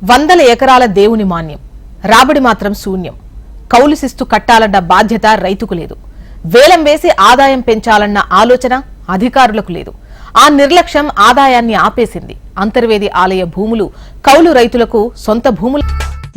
వందల ఎకరాల దేవుని మాన్యం, రాబడి మాత్రం శూన్యం. కౌలు శిస్తు కట్టాలన్న బాధ్యత రైతుకు లేదు. వేలం వేసి ఆదాయం పెంచాలన్న ఆలోచన అధికారులకు లేదు. ఆ నిర్లక్ష్యం ఆదాయాన్ని ఆపేసింది. అంతర్వేది ఆలయ భూములు కౌలు రైతులకు సొంత భూములు.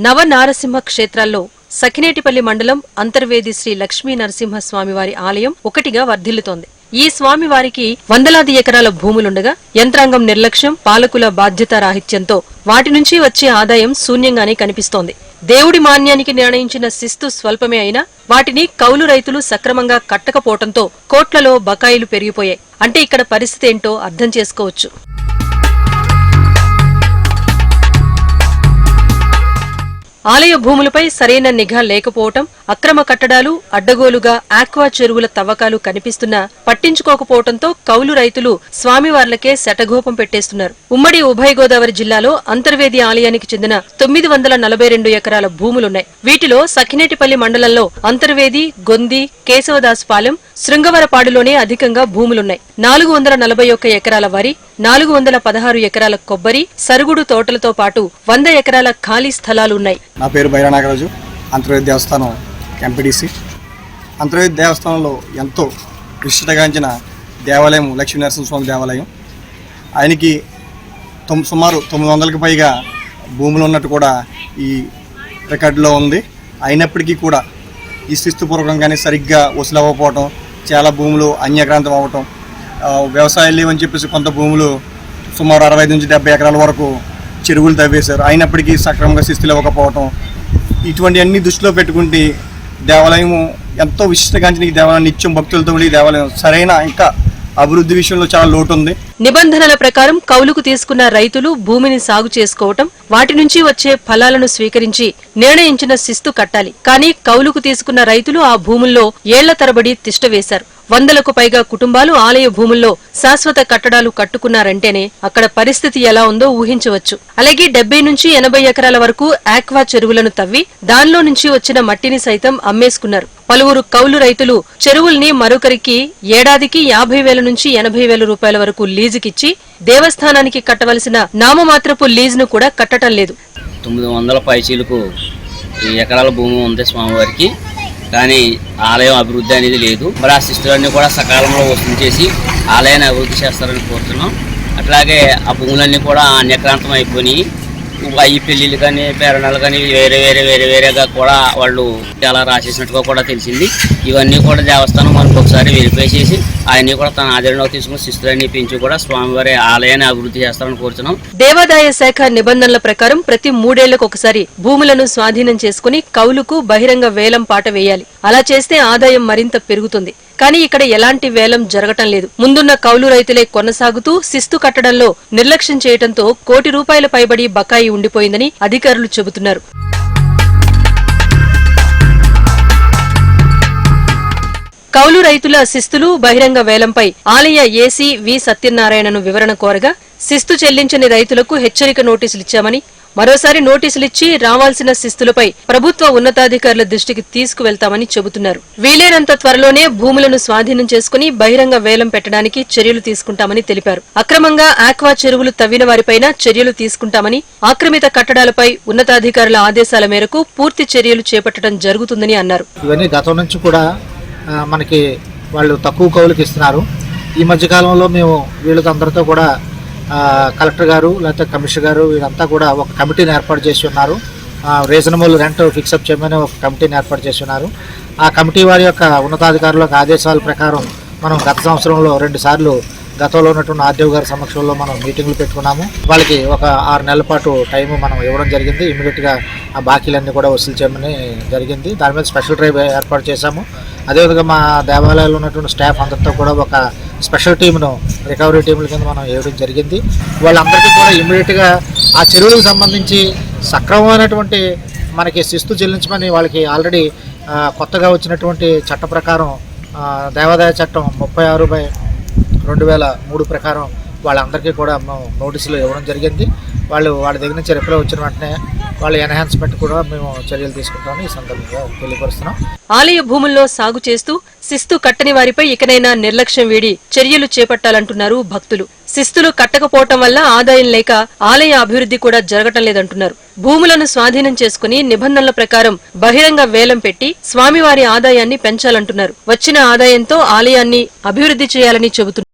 నవనారసింహ క్షేత్రాల్లో సఖినేటిపల్లి మండలం అంతర్వేది శ్రీ లక్ష్మీ నరసింహస్వామివారి ఆలయం ఒకటిగా వర్ధిల్లుతోంది. ఈ స్వామివారికి వందలాది ఎకరాల భూములుండగా యంత్రాంగం నిర్లక్ష్యం, పాలకుల బాధ్యతారాహిత్యంతో వాటి నుంచి వచ్చే ఆదాయం శూన్యంగానే కనిపిస్తోంది. దేవుడి మాన్యానికి నిర్ణయించిన శిస్తు స్వల్పమే అయినా వాటిని కౌలు రైతులు సక్రమంగా కట్టకపోవడంతో కోట్లలో బకాయిలు పెరిగిపోయాయి. అంటే ఇక్కడ పరిస్థితి ఏంటో అర్థం చేసుకోవచ్చు. ఆలయ భూములపై సరైన నిఘా లేకపోవటం, అక్రమ కట్టడాలు, అడ్డగోలుగా ఆక్వా చెరువుల తవ్వకాలు కనిపిస్తున్నా పట్టించుకోకపోవడంతో కౌలు రైతులు స్వామివార్లకే శటగోపం పెట్టేస్తున్నారు. ఉమ్మడి ఉభయ గోదావరి జిల్లాలో అంతర్వేది ఆలయానికి చెందిన 942 ఎకరాల భూములున్నాయి. వీటిలో సఖినేటిపల్లి మండలంలో అంతర్వేది, గొంది, కేశవదాసుపాలెం, శృంగవరపాడులోనే అధికంగా భూములున్నాయి. 441 ఎకరాల వరి, 416 ఎకరాల కొబ్బరి, సరుగుడు తోటలతో పాటు 100 ఎకరాల ఖాళీ స్థలాలున్నాయి. నా పేరు బైరానాగరాజు, అంతర్వేది దేవస్థానం ఎంపీడీసీ. అంతర్వేది దేవస్థానంలో ఎంతో విశిష్టగాంచిన దేవాలయం లక్ష్మీ నరసింహస్వామి దేవాలయం. ఆయనకి సుమారు 900కి పైగా భూములు ఉన్నట్టు కూడా ఈ రికార్డులో ఉంది. అయినప్పటికీ కూడా ఈ శిస్తుపూర్వకంగానే సరిగ్గా వసూలు అవ్వకపోవటం, చాలా భూములు అన్యక్రాంతం అవ్వటం, వ్యవసాయాలు లేవని చెప్పేసి కొంత భూములు సుమారు 65 నుంచి 70 ఎకరాల వరకు చెరువులు తవ్వేశారు. అయినప్పటికీ సక్రమంగా శిస్తులు ఇవ్వకపోవటం, ఇటువంటి అన్ని దృష్టిలో పెట్టుకుంటే దేవాలయం ఎంతో విశిష్టగాంచిన ఈ దేవాలయం, నిత్యం భక్తులతో ఈ దేవాలయం సరైన ఇంకా అభివృద్ధి విషయంలో చాలా లోటు ఉంది. నిబంధనల ప్రకారం కౌలుకు తీసుకున్న రైతులు భూమిని సాగు చేసుకోవటం, వాటి నుంచి వచ్చే ఫలాలను స్వీకరించి నిర్ణయించిన శిస్తు కట్టాలి. కానీ కౌలుకు తీసుకున్న రైతులు ఆ భూముల్లో ఏళ్ల తరబడి తిష్టవేశారు. 100లకు పైగా కుటుంబాలు ఆలయ భూముల్లో శాశ్వత కట్టడాలు కట్టుకున్నారంటేనే అక్కడ పరిస్థితి ఎలా ఉందో ఊహించవచ్చు. అలాగే 70 నుంచి 80 ఎకరాల వరకు ఆక్వా చెరువులను తవ్వి దానిలో నుంచి వచ్చిన మట్టిని సైతం అమ్మేసుకున్నారు. పలువురు కౌలు రైతులు చెరువుల్ని మరొకరికి ఏడాదికి 50,000 నుంచి 80,000 రూపాయల వరకు లీజుకిచ్చి దేవస్థానానికి కట్టవలసిన నామమాత్రపు లీజును కూడా కట్టడం లేదు. 900 పైచీలకు ఎకరాల భూమి ఉంది స్వామివారికి, కానీ ఆలయం అభివృద్ధి అనేది లేదు. మరి ఆ శిస్తులన్నీ కూడా సకాలంలో వసూలు చేసి ఆలయాన్ని అభివృద్ధి చేస్తారని కోరుతున్నాం. అట్లాగే ఆ భూములన్నీ కూడా అన్యక్రాంతం అయిపోయి ఈ పెళ్లిళ్ళు కానీ పేరణాలు కానీ వేరేగా కూడా వాళ్ళు చాలా రాసేసినట్టుగా కూడా తెలిసింది. ఇవన్నీ కూడా దేవస్థానం మనకు ఒకసారి వెరిఫై చేసి ఆయన్ని కూడా తన ఆధీనంలో తీసుకుని శిస్తులన్నీ పెంచి కూడా స్వామివారి ఆలయాన్ని అభివృద్ధి చేస్తారని కోరుతున్నాం. దేవాదాయ శాఖ నిబంధనల ప్రకారం ప్రతి 3 ఏళ్లకు ఒకసారి భూములను స్వాధీనం చేసుకుని కౌలుకు బహిరంగ వేలం పాట వేయాలి. అలా చేస్తే ఆదాయం మరింత పెరుగుతుంది. కానీ ఇక్కడ ఎలాంటి వేలం జరగటం లేదు. ముందున్న కౌలు రైతులే కొనసాగుతూ శిస్తు కట్టడంలో నిర్లక్ష్యం చేయడంతో కోటి రూపాయల పైబడి బకాయి ఉండిపోయిందని అధికారులు చెబుతున్నారు. కౌలు రైతుల శిస్తులు బహిరంగ వేలంపై ఆలయ ఏసీ వి సత్యనారాయణను వివరణ కోరగా శిస్తు చెల్లించని రైతులకు హెచ్చరిక నోటీసులిచ్చామని, మరోసారి నోటీసులిచ్చి రావాల్సిన శిస్తులపై ప్రభుత్వ ఉన్నతాధికారుల దృష్టికి తీసుకువెళ్తామని చెబుతున్నారు. వీలైనంత త్వరలోనే భూములను స్వాధీనం చేసుకుని బహిరంగ వేలం పెట్టడానికి చర్యలు తీసుకుంటామని తెలిపారు. అక్రమంగా ఆక్వా చెరువులు తవ్విన వారిపైన చర్యలు తీసుకుంటామని, ఆక్రమిత కట్టడాలపై ఉన్నతాధికారుల ఆదేశాల మేరకు పూర్తి చర్యలు చేపట్టడం జరుగుతుందని అన్నారు. ఇవన్నీ గతం నుంచి కూడా మనకి వాళ్ళు తక్కువ కౌలుకి ఇస్తున్నారు. ఈ మధ్యకాలంలో మేము వీళ్ళతో అందరితో కూడా కలెక్టర్ గారు లేకపోతే కమిషనర్ గారు వీళ్ళంతా కూడా ఒక కమిటీని ఏర్పాటు చేసి ఉన్నారు. రీజనబుల్ రెంట్ ఫిక్సప్ చేయమని ఒక కమిటీని ఏర్పాటు చేసి ఉన్నారు. ఆ కమిటీ వారి యొక్క ఉన్నతాధికారుల ఆదేశాల ప్రకారం మనం గత సంవత్సరంలో 2 సార్లు గతంలో ఉన్నటువంటి ఆర్డీఓ గారి సమక్షంలో మనం మీటింగ్లు పెట్టుకున్నాము. వాళ్ళకి ఒక 6 నెలల పాటు టైం మనం ఇవ్వడం జరిగింది. ఇమీడియట్గా ఆ బాకీలన్నీ కూడా వసూలు చేయమని జరిగింది. దాని మీద స్పెషల్ డ్రైవ్ ఏర్పాటు చేశాము. అదేవిధంగా మా దేవాలయాల్లో ఉన్నటువంటి స్టాఫ్ అందరితో కూడా ఒక స్పెషల్ టీంను రికవరీ టీంల కింద మనం వేయడం జరిగింది. వాళ్ళందరికీ కూడా ఇమీడియట్గా ఆ చెరువులకు సంబంధించి సక్రమమైనటువంటి మనకి శిస్తు చెల్లించమని వాళ్ళకి ఆల్రెడీ కొత్తగా వచ్చినటువంటి చట్ట ప్రకారం దేవాదాయ చట్టం 36/2003 ప్రకారం వాళ్ళందరికీ కూడా నోటీసులు ఇవ్వడం జరిగింది. వాళ్ళ దగ్గర నుంచి రిప్లై వచ్చిన వెంటనే వాళ్ళ ఎన్హాన్స్మెంట్ కూడా మేము చర్యలు తీసుకుంటామని ఈ సందర్భంగా తెలియపరుస్తున్నాం. ఆలయ భూముల్లో సాగు చేస్తూ శిస్తు కట్టని వారిపై ఇకనైనా నిర్లక్ష్యం వీడి చర్యలు చేపట్టాలంటున్నారు భక్తులు. శిస్తులు కట్టకపోవటం వల్ల ఆదాయం లేక ఆలయ అభివృద్ధి కూడా జరగటం లేదంటున్నారు. భూములను స్వాధీనం చేసుకుని నిబంధనల ప్రకారం బహిరంగ వేలం పెట్టి స్వామివారి ఆదాయాన్ని పెంచాలంటున్నారు. వచ్చిన ఆదాయంతో ఆలయాన్ని అభివృద్ధి చేయాలని చెబుతున్నారు.